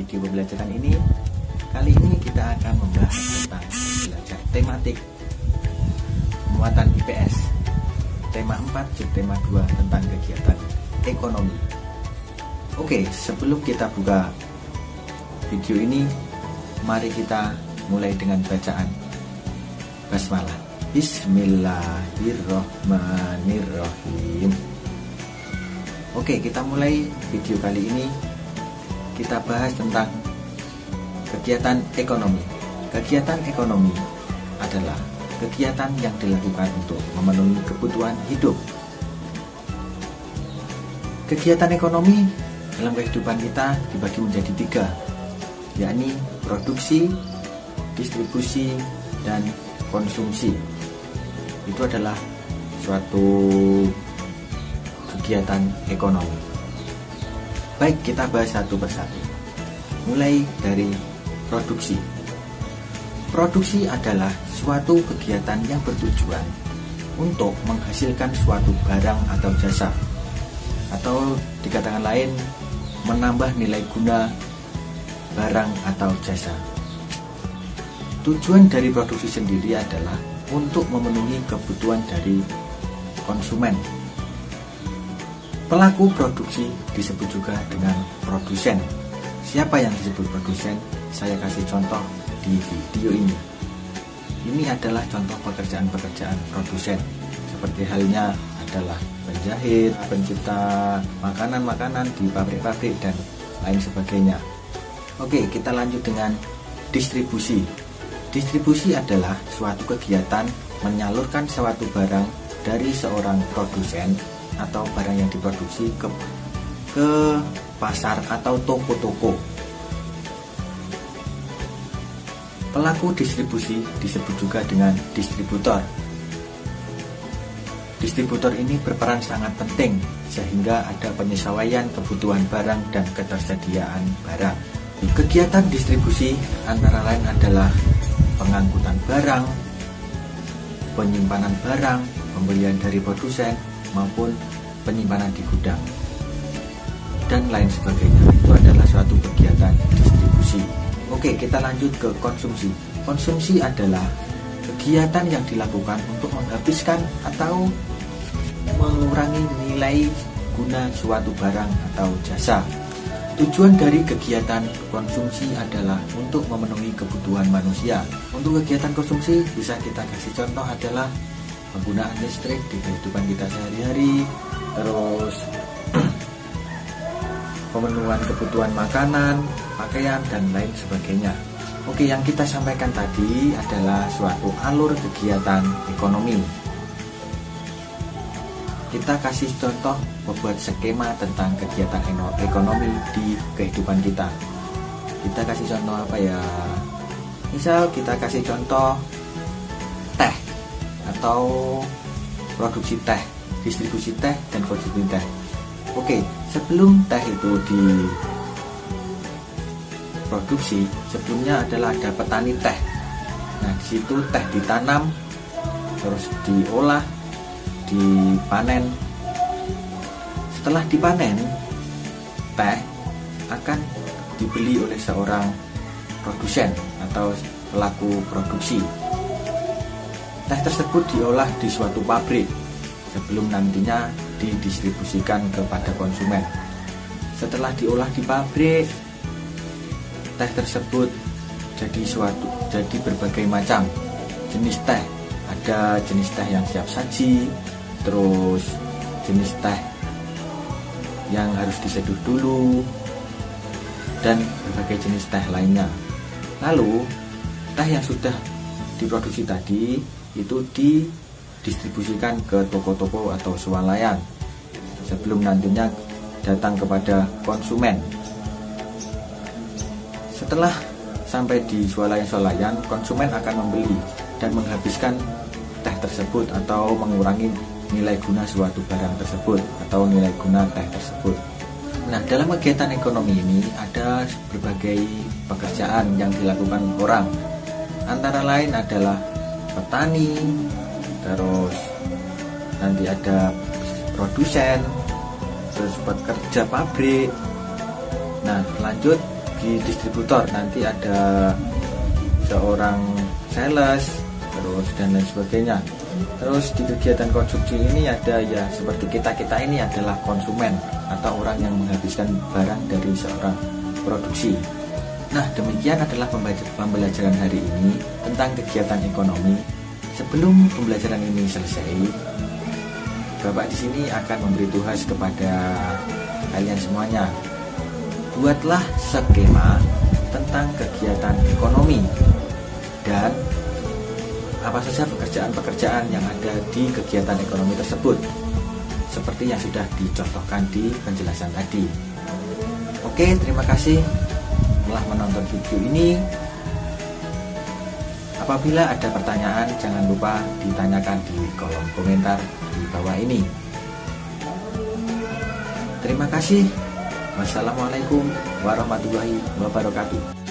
video pembelajaran ini, kali ini kita akan membahas tentang belajar tematik muatan IPS tema 4 subtema 2 tentang kegiatan ekonomi. Oke, sebelum kita buka video ini, mari kita mulai dengan bacaan basmalah. Bismillahirrohmanirrohim. Oke, kita mulai video kali ini. Kita bahas tentang kegiatan ekonomi. Kegiatan ekonomi adalah kegiatan yang dilakukan untuk memenuhi kebutuhan hidup. Kegiatan ekonomi dalam kehidupan kita dibagi menjadi 3, yakni produksi, distribusi, dan konsumsi. Itu adalah suatu kegiatan ekonomi. Baik, kita bahas satu persatu. Mulai dari produksi. Produksi adalah suatu kegiatan yang bertujuan untuk menghasilkan suatu barang atau jasa, atau dikatakan lain, menambah nilai guna barang atau jasa. Tujuan dari produksi sendiri adalah untuk memenuhi kebutuhan dari konsumen. Pelaku produksi disebut juga dengan produsen. Siapa yang disebut produsen? Saya kasih contoh di video ini. Ini adalah contoh pekerjaan-pekerjaan produsen, seperti halnya adalah penjahit, pencipta makanan-makanan di pabrik-pabrik, dan lain sebagainya. Oke, kita lanjut dengan distribusi. Distribusi adalah suatu kegiatan menyalurkan suatu barang dari seorang produsen atau barang yang diproduksi ke pasar atau toko-toko. Pelaku distribusi disebut juga dengan distributor. Distributor ini berperan sangat penting sehingga ada penyesuaian kebutuhan barang dan ketersediaan barang. Kegiatan distribusi antara lain adalah pengangkutan barang, penyimpanan barang, pembelian dari produsen, maupun penyimpanan di gudang, dan lain sebagainya. Itu adalah suatu kegiatan distribusi. Oke, kita lanjut ke konsumsi. Konsumsi adalah kegiatan yang dilakukan untuk menghabiskan atau mengurangi nilai guna suatu barang atau jasa. Tujuan dari kegiatan konsumsi adalah untuk memenuhi kebutuhan manusia. Untuk kegiatan konsumsi bisa kita kasih contoh adalah penggunaan listrik di kehidupan kita sehari-hari, terus pemenuhan kebutuhan makanan, pakaian, dan lain sebagainya. Oke, yang kita sampaikan tadi adalah suatu alur kegiatan ekonomi. Kita kasih contoh membuat skema tentang kegiatan ekonomi di kehidupan kita. Kita kasih contoh apa ya? Misal kita kasih contoh teh atau produksi teh, distribusi teh, dan konsumsi teh. Oke, sebelum teh itu diproduksi, sebelumnya adalah ada petani teh. Nah, di situ teh ditanam, terus diolah, dipanen. Setelah dipanen, teh akan dibeli oleh seorang produsen atau pelaku produksi. Teh tersebut diolah di suatu pabrik sebelum nantinya didistribusikan kepada konsumen. Setelah diolah di pabrik, teh tersebut jadi berbagai macam jenis teh. Ada jenis teh yang siap saji, terus jenis teh yang harus diseduh dulu, dan berbagai jenis teh lainnya. Lalu teh yang sudah diproduksi tadi itu didistribusikan ke toko-toko atau swalayan sebelum nantinya datang kepada konsumen. Setelah sampai di swalayan-swalayan, konsumen akan membeli dan menghabiskan teh tersebut atau mengurangi nilai guna suatu barang tersebut atau nilai guna teh tersebut. Nah, dalam kegiatan ekonomi ini ada berbagai pekerjaan yang dilakukan orang. Antara lain adalah petani, terus nanti ada produsen, terus pekerja pabrik. Nah, lanjut bagi distributor, nanti ada seorang sales, terus dan lain sebagainya. Terus di kegiatan konsumsi ini ada ya seperti kita ini adalah konsumen atau orang yang menghabiskan barang dari seorang produksi. Nah, demikian adalah pembelajaran hari ini tentang kegiatan ekonomi. Sebelum pembelajaran ini selesai, Bapak di sini akan memberi tugas kepada kalian semuanya. Buatlah skema tentang kegiatan ekonomi dan apa saja pekerjaan-pekerjaan yang ada di kegiatan ekonomi tersebut, seperti yang sudah dicontohkan di penjelasan tadi. Oke, terima kasih telah menonton video ini. Apabila ada pertanyaan, jangan lupa ditanyakan di kolom komentar di bawah ini. Terima kasih. Wassalamualaikum warahmatullahi wabarakatuh.